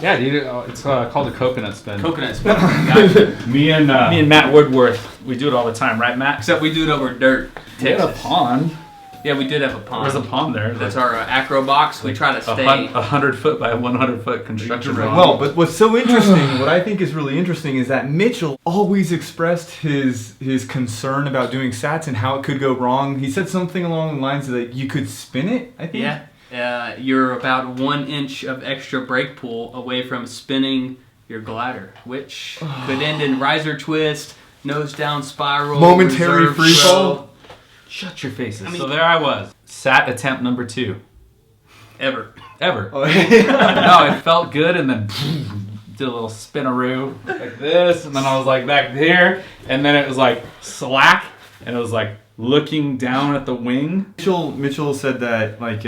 Yeah, dude. It's called a coconut spin. Coconut spin. Me and Matt Woodworth, we do it all the time, right, Matt? Except we do it over dirt. We had a pond. Yeah, we did have a pond. There's a pond there. That's our acro box. We try to stay 100 foot by 100 foot construction pond. Well, but what's so interesting, what I think is really interesting, is that Mitchell always expressed his concern about doing sats and how it could go wrong. He said something along the lines of that you could spin it, I think. Yeah. You're about 1 inch of extra brake pull away from spinning your glider, which could end in riser twist, nose down spiral, momentary free fall. Shut your faces. So there I was. Sat attempt number 2. Ever. Oh, no, it felt good, and then did a little spinaroo like this, and then I was like back here, and then it was like slack, and it was like looking down at the wing. Mitchell said that, like,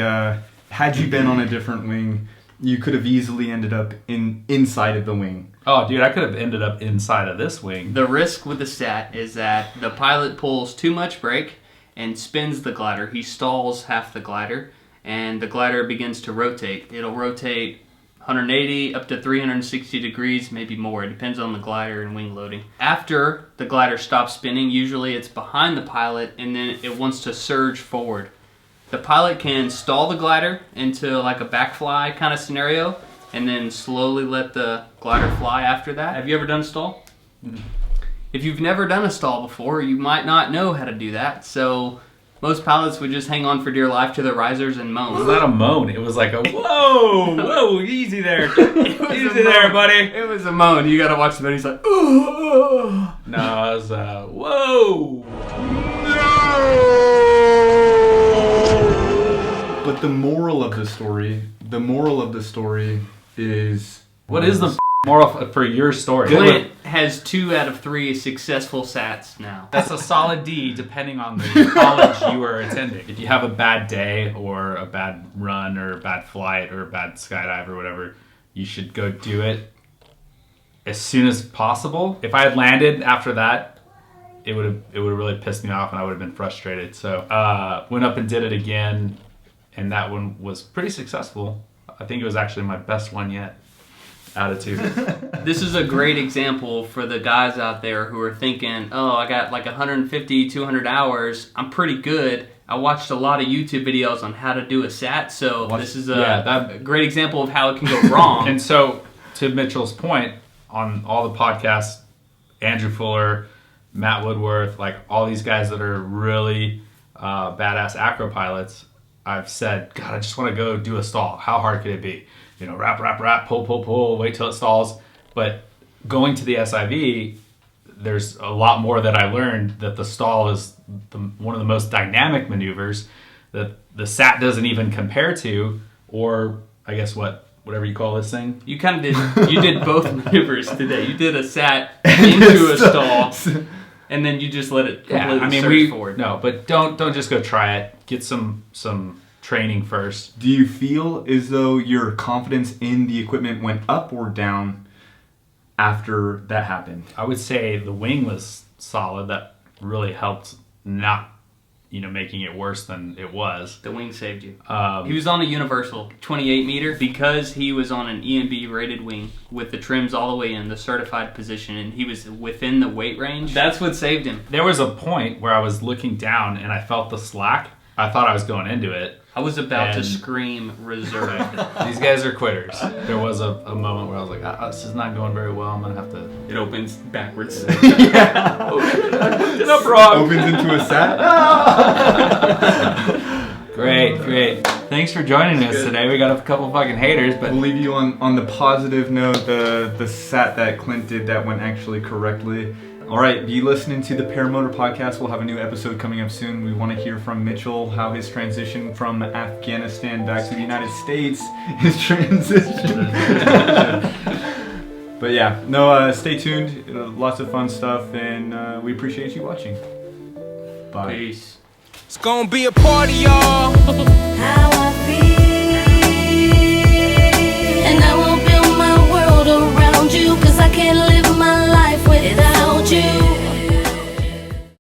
had you been on a different wing, you could have easily ended up inside of the wing. Oh, dude, I could have ended up inside of this wing. The risk with the sat is that the pilot pulls too much brake and spins the glider. He stalls half the glider, and the glider begins to rotate. It'll rotate 180 up to 360 degrees, maybe more. It depends on the glider and wing loading. After the glider stops spinning, usually it's behind the pilot, and then it wants to surge forward. The pilot can stall the glider into like a backfly kind of scenario, and then slowly let the glider fly after that. Have you ever done a stall? Mm-hmm. If you've never done a stall before, you might not know how to do that. So most pilots would just hang on for dear life to their risers and moan. It was not a moan. It was like a whoa, easy there. Easy there, buddy. It was a moan. You got to watch the video. He's like, oh. No, it was whoa. No. But the moral of the story is... What is the moral for your story? Clint has 2 out of 3 successful sats now. That's a solid D depending on the college you are attending. If you have a bad day or a bad run or a bad flight or a bad skydive or whatever, you should go do it as soon as possible. If I had landed after that, it would have really pissed me off and I would have been frustrated. So went up and did it again, and that one was pretty successful. I think it was actually my best one yet. Out of 2. This is a great example for the guys out there who are thinking, oh, I got like 150, 200 hours. I'm pretty good. I watched a lot of YouTube videos on how to do a sat, so this is a great example of how it can go wrong. And so, to Mitchell's point, on all the podcasts, Andrew Fuller, Matt Woodworth, like all these guys that are really badass acro pilots, I've said, God, I just want to go do a stall. How hard could it be? You know, wrap, pull, wait till it stalls. But going to the SIV, there's a lot more that I learned, that the stall is one of the most dynamic maneuvers that the SAT doesn't even compare to, or I guess whatever you call this thing. You kind of did both maneuvers today. You did a SAT into a stall, and then you just let it completely surge forward. No, but don't just go try it. Get some training first. Do you feel as though your confidence in the equipment went up or down after that happened? I would say the wing was solid. That really helped not, making it worse than it was. The wing saved you. He was on a universal 28 meter because he was on an EMB rated wing with the trims all the way in the certified position, and he was within the weight range. That's what saved him. There was a point where I was looking down and I felt the slack. I thought I was going into it. I was about to scream reserved. These guys are quitters. There was a moment where I was like, this is not going very well. I'm going to have to... It opens backwards. Yeah. Did up wrong. Opens into a sat. Great. Thanks for joining us today. We got a couple fucking haters, but... We'll leave you on the positive note, the sat that Clint did that went actually correctly. All right, be listening to the Paramotor Podcast. We'll have a new episode coming up soon. We want to hear from Mitchell, how his transition from Afghanistan back to the United States, his transition. But yeah, stay tuned. Lots of fun stuff, and we appreciate you watching. Bye. Peace. It's gonna be a party, y'all.